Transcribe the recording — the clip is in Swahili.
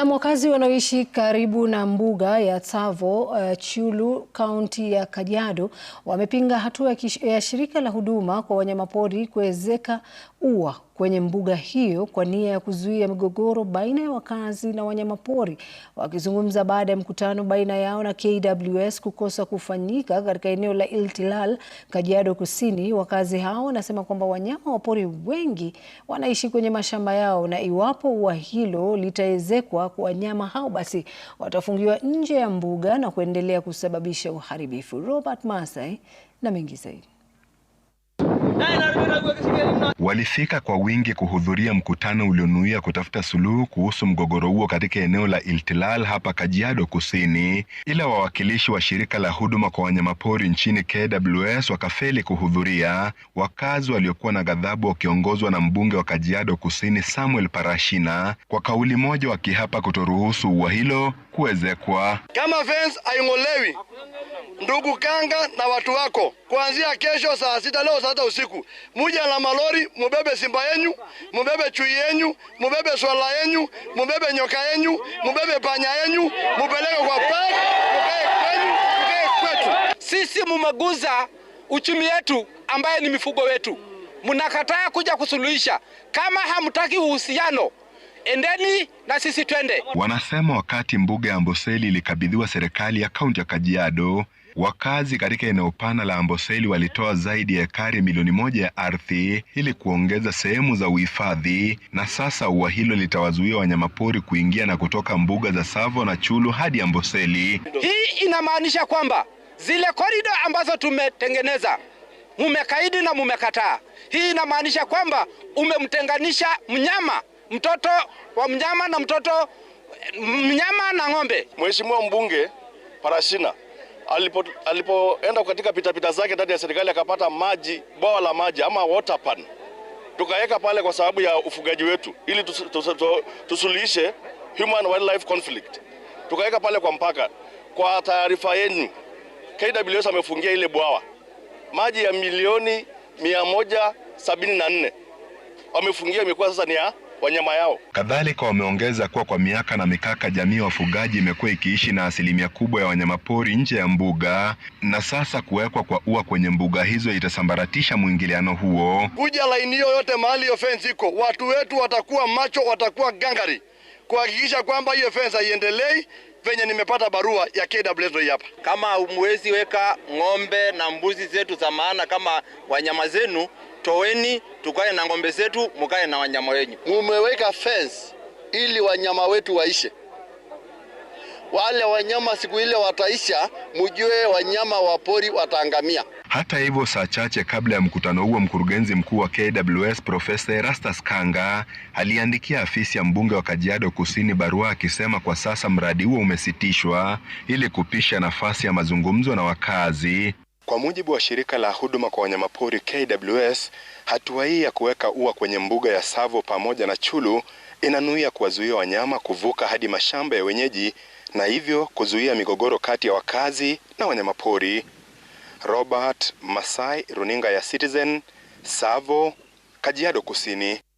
Wakazi wanaoishi karibu na mbuga ya Tsavo, Chulu, kaunti ya Kajiado wamepinga hatua ya shirika la huduma kwa wanyamapori kuwezeka ua kwenye mbuga hiyo kwa nia ya kuzuia migogoro baina ya wakazi na wanyamapori. Wakizungumza baada ya mkutano baina yao na KWS kukosa kufanyika katika eneo la Iltilal, Kajiado Kusini, wakazi hao wanasema kwamba wanyama wa pori wengi wanaishi kwenye mashamba yao na iwapo ua hilo litaezekwa kwa wanyama hao basi watafungiwa nje ya mbuga na kuendelea kusababisha uharibifu. Robert Masai na mengi zaidi. Walifika kwa wingi kuhudhuria mkutano ulionuia kutafuta suluhu kuhusu mgogoro huo katika eneo la Iltilal hapa Kajiado Kusini, ila wawakilishi wa shirika la huduma kwa wanyamapori nchini KWS wakafeli kuhudhuria. Wakazi waliokuwa na ghadhabu wakiongozwa na mbunge wa Kajiado Kusini Samuel Parashina kwa kauli moja wakihapa kutoruhusu ua hilo kuwezekwa. Kama fence haing'olewi, ndugu Kanga na watu wako, kuanzia kesho saa 6 leo saa 6 usiku, muje na malori, mubebe simba yenyu, mubebe chui yenyu, mubebe swala yenyu, mubebe nyoka yenyu, mubebe panya yenyu, mupeleke kwa park, mkae kwenu, mkae kwetu. Sisi mumeguza uchumi wetu ambaye ni mifugo wetu. Mnakataa kuja kusuluhisha. Kama hamtaki uhusiano, endeni na sisi twende. Wanasema wakati mbuga ya Amboseli ilikabidhiwa serikali ya kaunti ya Kajiado, wakazi katika eneo pana la Amboseli walitoa zaidi ya ekari milioni 1 ya ardhi ili kuongeza sehemu za uhifadhi, na sasa ua hilo litawazuia wanyamapori kuingia na kutoka mbuga za Tsavo na Chulu hadi Amboseli. Hii inamaanisha kwamba zile korido ambazo tumetengeneza mumekaidi na mumekataa. Hii inamaanisha kwamba umemtenganisha mnyama, mtoto wa mnyama na mtoto mnyama na ng'ombe. Mheshimiwa mbunge Parashina alipoenda katika pitapita zake ndani ya serikali akapata maji, bwawa la maji ama water pan. Tukaweka pale kwa sababu ya ufugaji wetu ili tusuluhishe human wildlife conflict. Tukaweka pale kwa mpaka. Kwa taarifa yenu, KWS amefungia ile bwawa. Maji ya milioni 174 wamefungia, imekuwa sasa ni ya wanyama yao. Kadhalika wameongeza kuwa kwa miaka na mikaka jamii ya wafugaji imekuwa ikiishi na asilimia kubwa ya wanyamapori nje ya mbuga, na sasa kuwekwa kwa ua kwenye mbuga hizo itasambaratisha mwingiliano huo. Kuja laini yote mahali hiyo fence iko, watu wetu watakuwa macho, watakuwa gangari kuhakikisha kwamba hiyo fence haiendelei venye nimepata barua ya KWS hapa. Kama mwezi weka ng'ombe na mbuzi zetu za maana kama wanyama zenu, toweni tukae na ng'ombe zetu, mukae na wanyama wenyu. Mumeweka fence ili wanyama wetu waishe. Wale wanyama siku ile wataisha, mjue wanyama wa pori wataangamia. Hata hivyo, saa chache kabla ya mkutano huo, mkurugenzi mkuu wa KWS Profesa Erastus Kanga aliandikia afisi ya mbunge wa Kajiado Kusini barua akisema kwa sasa mradi huo umesitishwa ili kupisha nafasi ya mazungumzo na wakazi. Kwa mujibu wa shirika la huduma kwa wanyamapori KWS, hatua hii ya kuweka ua kwenye mbuga ya Tsavo pamoja na Chulu inanuia kuwazuia wanyama kuvuka hadi mashamba ya wenyeji na hivyo kuzuia migogoro kati ya wakazi na wanyamapori. Robert Masai, runinga ya Citizen, Tsavo, Kajiado Kusini.